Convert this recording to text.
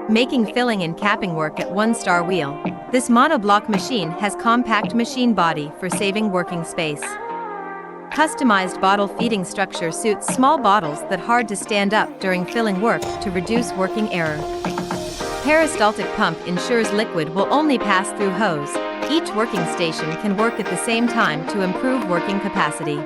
making filling and capping work at one-star wheel. This monoblock machine has compact machine body for saving working space. Customized bottle feeding structure suits small bottles that hard to stand up during filling work to reduce working error. Peristaltic pump ensures liquid will only pass through hose. Each working station can work at the same time to improve working capacity.